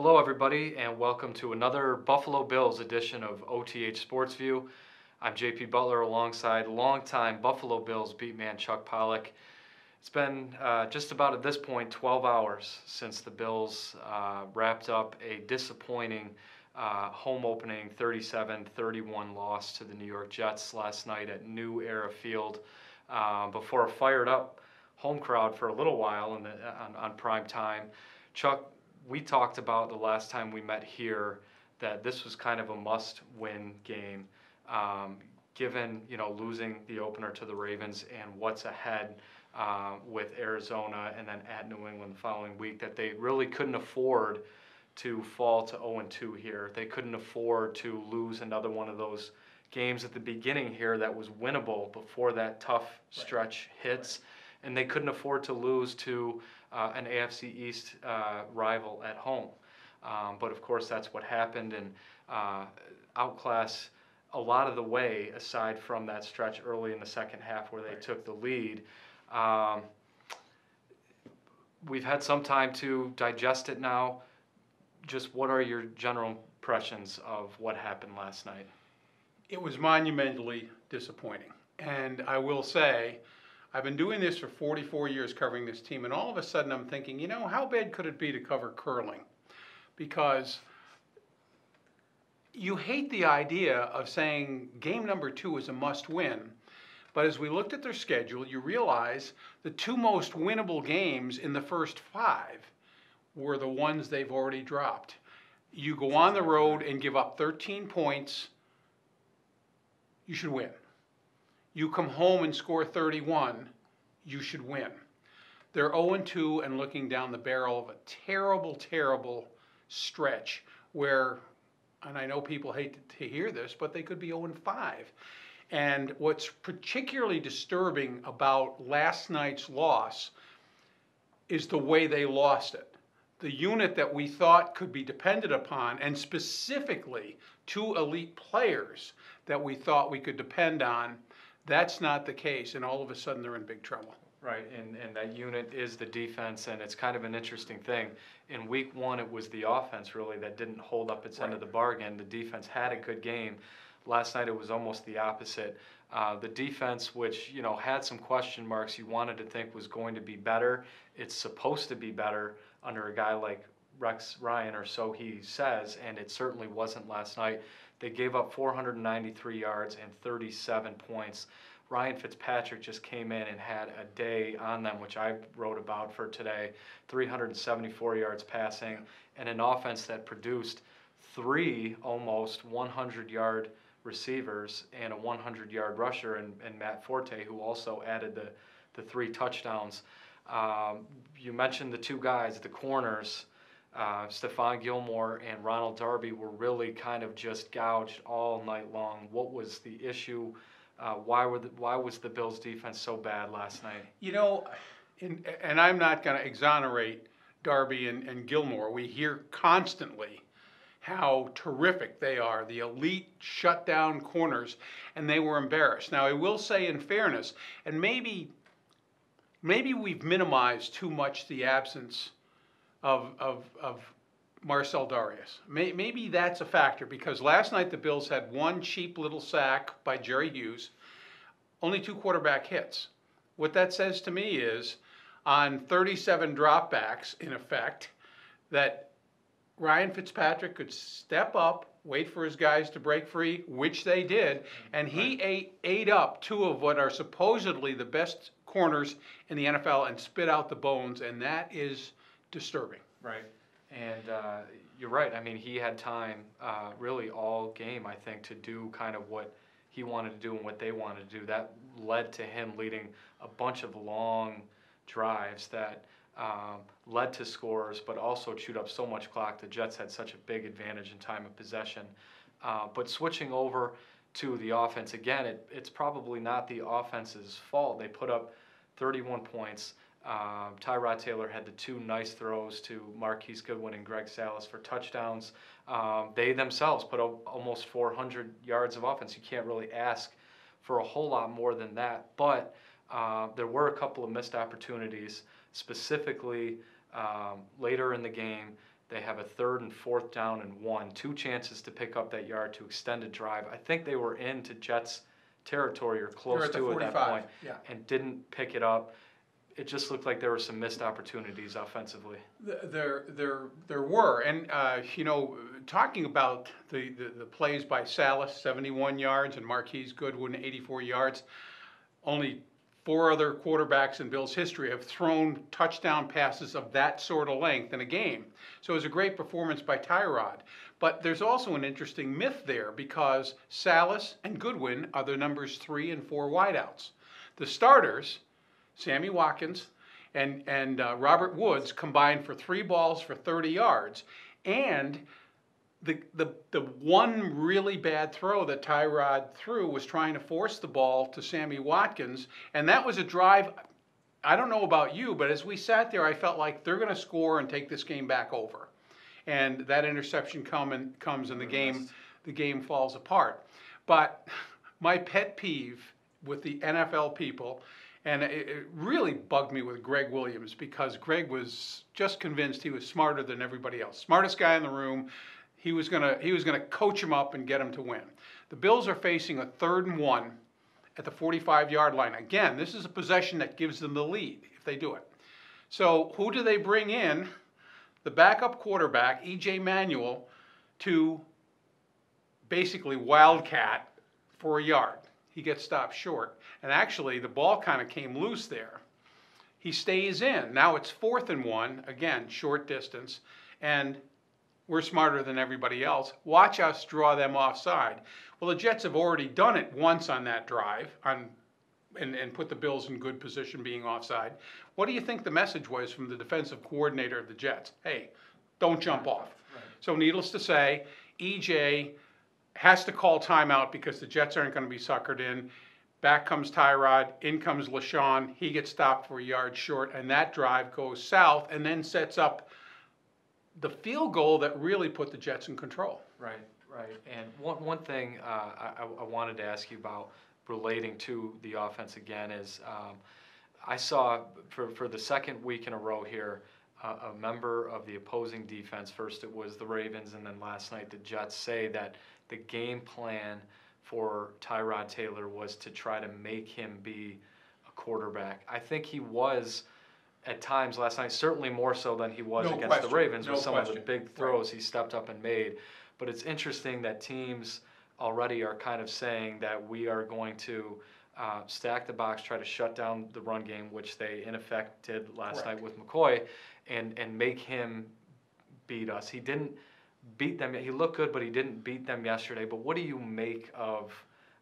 Hello, everybody, and welcome to another Buffalo Bills edition of OTH Sports View. I'm JP Butler alongside longtime Buffalo Bills beat man Chuck Pollock. It's been just about at this point 12 hours since the Bills wrapped up a disappointing home opening 37-31 loss to the New York Jets last night at New Era Field before a fired up home crowd for a little while on prime time. Chuck, we talked about the last time we met here that this was kind of a must-win game, given losing the opener to the Ravens and what's ahead with Arizona and then at New England the following week. That they really couldn't afford to fall to 0-2 here. They couldn't afford to lose another one of those games at the beginning here that was winnable before that tough stretch hits, and they couldn't afford to lose to an AFC East rival at home. But of course that's what happened, and outclass a lot of the way aside from that stretch early in the second half where they took the lead. We've had some time to digest it now. Just what are your general impressions of what happened last night? It was monumentally disappointing, and I will say, I've been doing this for 44 years covering this team, and all of a sudden I'm thinking, how bad could it be to cover curling? Because you hate the idea of saying game number 2 is a must-win, but as we looked at their schedule, you realize the 2 most winnable games in the first 5 were the ones they've already dropped. You go on the road and give up 13 points, you should win. You come home and score 31, you should win. They're 0-2 and looking down the barrel of a terrible, terrible stretch where, and I know people hate to hear this, but they could be 0-5. And what's particularly disturbing about last night's loss is the way they lost it. The unit that we thought could be depended upon, and specifically 2 elite players that we thought we could depend on, that's not the case, and all of a sudden they're in big trouble. Right, and that unit is the defense, and it's kind of an interesting thing. In week 1, it was the offense really that didn't hold up its end of the bargain. The defense had a good game. Last night it was almost the opposite. The defense, which had some question marks, you wanted to think was going to be better. It's supposed to be better under a guy like Rex Ryan, or so he says, and it certainly wasn't last night. They gave up 493 yards and 37 points. Ryan Fitzpatrick just came in and had a day on them, which I wrote about for today. 374 yards passing, and an offense that produced 3 almost 100-yard receivers and a 100-yard rusher, and Matt Forte, who also added the 3 touchdowns. You mentioned the 2 guys, the corners. Stephon Gilmore and Ronald Darby were really kind of just gouged all night long. What was the issue? Why was the Bills' defense so bad last night? And I'm not going to exonerate Darby and Gilmore. We hear constantly how terrific they are, the elite shutdown corners, and they were embarrassed. Now, I will say in fairness, and maybe we've minimized too much the absence of Marcel Darius. Maybe that's a factor, because last night the Bills had 1 cheap little sack by Jerry Hughes, only 2 quarterback hits. What that says to me is, on 37 dropbacks, in effect, that Ryan Fitzpatrick could step up, wait for his guys to break free, which they did, and he ate up 2 of what are supposedly the best corners in the NFL and spit out the bones, and that is disturbing. Right, and you're right. I mean, he had time really all game, I think, to do kind of what he wanted to do and what they wanted to do. That led to him leading a bunch of long drives that led to scores, but also chewed up so much clock. The Jets had such a big advantage in time of possession. But switching over to the offense, again, it's probably not the offense's fault. They put up 31 points. Tyrod Taylor had the 2 nice throws to Marquise Goodwin and Greg Salas for touchdowns. They themselves put up almost 400 yards of offense. You can't really ask for a whole lot more than that. But there were a couple of missed opportunities, specifically later in the game. They have a 3rd and 4th down and 1, 2 chances to pick up that yard to extend a drive. I think they were into Jets territory or close to at that point, yeah, and didn't pick it up. It just looked like there were some missed opportunities offensively. There were, and you know, talking about the plays by Salas, 71 yards, and Marquise Goodwin, 84 yards. Only 4 other quarterbacks in Bills history have thrown touchdown passes of that sort of length in a game. So it was a great performance by Tyrod. But there's also an interesting myth there because Salas and Goodwin are the numbers 3 and 4 wideouts. The starters, Sammy Watkins and Robert Woods, combined for 3 balls for 30 yards. And the one really bad throw that Tyrod threw was trying to force the ball to Sammy Watkins, and that was a drive. I don't know about you, but as we sat there, I felt like they're going to score and take this game back over. And that interception comes and the game falls apart. But my pet peeve with the NFL people, and it really bugged me with Greg Williams, because Greg was just convinced he was smarter than everybody else, smartest guy in the room. He was gonna coach him up and get him to win. The Bills are facing a 3rd and 1 at the 45-yard line. Again, this is a possession that gives them the lead if they do it. So who do they bring in? The backup quarterback, E.J. Manuel, to basically wildcat for a yard. He gets stopped short. And actually, the ball kind of came loose there. He stays in. Now it's 4th and 1, again, short distance, and we're smarter than everybody else. Watch us draw them offside. Well, the Jets have already done it once on that drive and put the Bills in good position being offside. What do you think the message was from the defensive coordinator of the Jets? Hey, don't jump off. Right. So needless to say, EJ has to call timeout because the Jets aren't going to be suckered in. Back comes Tyrod, in comes LaShawn. He gets stopped for a yard short, and that drive goes south and then sets up the field goal that really put the Jets in control. Right. And one thing I wanted to ask you about relating to the offense again is I saw for the 2nd week in a row here a member of the opposing defense, first it was the Ravens and then last night the Jets, say that the game plan for Tyrod Taylor was to try to make him be a quarterback. I think he was at times last night, certainly more so than he was against the Ravens with some of the big throws he stepped up and made. But it's interesting that teams already are kind of saying that we are going to stack the box, try to shut down the run game, which they in effect did last night with McCoy, and make him beat us. He didn't beat them. He looked good, but he didn't beat them yesterday. But what do you make of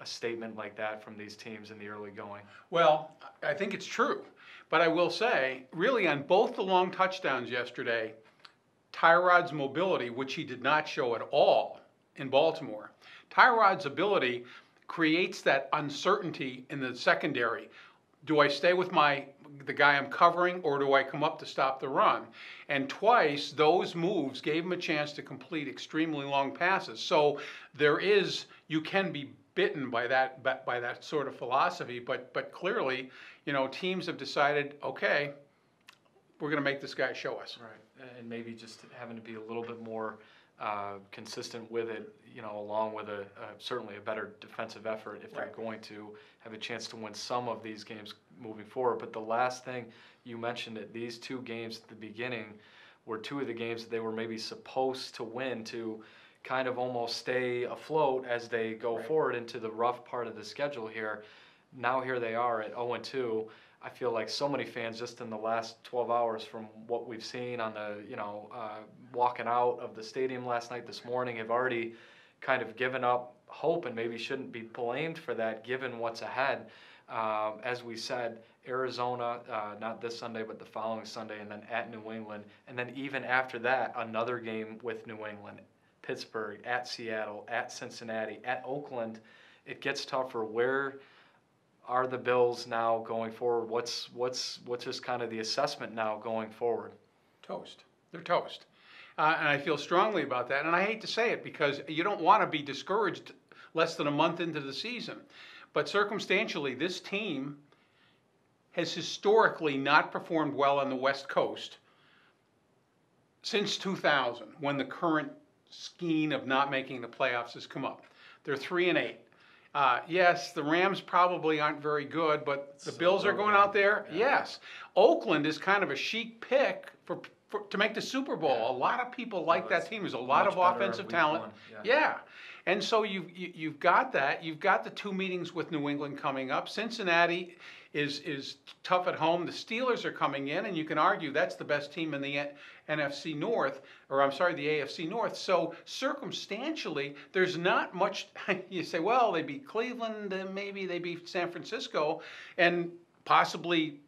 a statement like that from these teams in the early going? Well, I think it's true. But I will say, really on both the long touchdowns yesterday, Tyrod's mobility, which he did not show at all in Baltimore, Tyrod's ability creates that uncertainty in the secondary. Do I stay with the guy I'm covering, or do I come up to stop the run? And twice, those moves gave him a chance to complete extremely long passes. So you can be bitten by that sort of philosophy, but clearly, teams have decided, okay, we're going to make this guy show us. Right, and maybe just having to be a little bit more consistent with it, along with certainly a better defensive effort if they're going to have a chance to win some of these games moving forward. But the last thing you mentioned, that these 2 games at the beginning were 2 of the games that they were maybe supposed to win to kind of almost stay afloat as they go forward into the rough part of the schedule here. Now here they are at 0-2. I feel like so many fans just in the last 12 hours from what we've seen on the, walking out of the stadium last night, this morning, have already kind of given up hope and maybe shouldn't be blamed for that given what's ahead. As we said, Arizona, not this Sunday, but the following Sunday, and then at New England. And then even after that, another game with New England, Pittsburgh, at Seattle, at Cincinnati, at Oakland. It gets tougher. Where are the Bills now going forward? What's just kind of the assessment now going forward? Toast. They're toast. And I feel strongly about that. And I hate to say it because you don't want to be discouraged less than a month into the season. But circumstantially, this team has historically not performed well on the West Coast since 2000, when the current scheme of not making the playoffs has come up. They're 3-8. Yes, the Rams probably aren't very good, but the Bills are going out there. Yeah. Yes, Oakland is kind of a chic pick to make the Super Bowl. Yeah. A lot of people like that team. There's a lot of offensive talent. Yeah. And so you've got that. You've got the 2 meetings with New England coming up. Cincinnati is tough at home. The Steelers are coming in, and you can argue that's the best team in the NFC North, or I'm sorry, the AFC North. So circumstantially, there's not much. You say, well, they beat Cleveland, and maybe they beat San Francisco, and possibly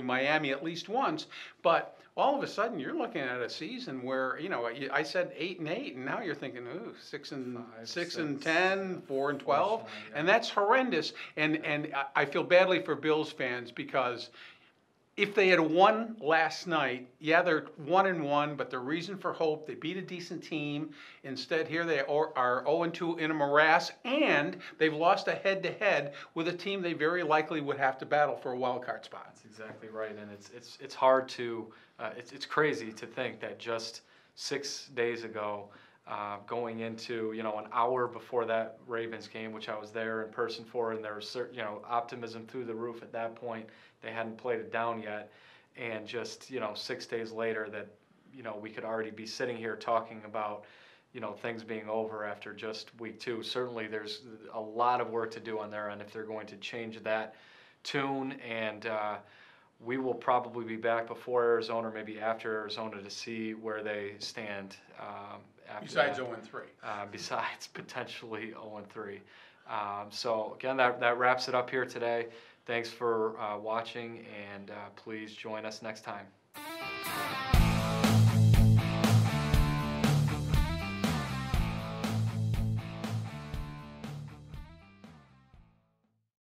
Miami at least once, but all of a sudden you're looking at a season where, I said 8-8, and now you're thinking, ooh, 6-10, 4-12, and that's horrendous. And I feel badly for Bills fans, because if they had won last night, yeah, they're 1-1, but the reason for hope, they beat a decent team. Instead, here they are 0-2 in a morass, and they've lost a head-to-head with a team they very likely would have to battle for a wild card spot. That's exactly right, and it's hard to, it's crazy to think that just 6 days ago, going into, an hour before that Ravens game, which I was there in person for, and there was certain, optimism through the roof at that point. They hadn't played it down yet, and just 6 days later that we could already be sitting here talking about things being over after just week 2. Certainly there's a lot of work to do on their end if they're going to change that tune, and we will probably be back before Arizona, or maybe after Arizona, to see where they stand. Besides 0-3. Besides potentially 0-3. So again, that wraps it up here today. Thanks for watching, and please join us next time.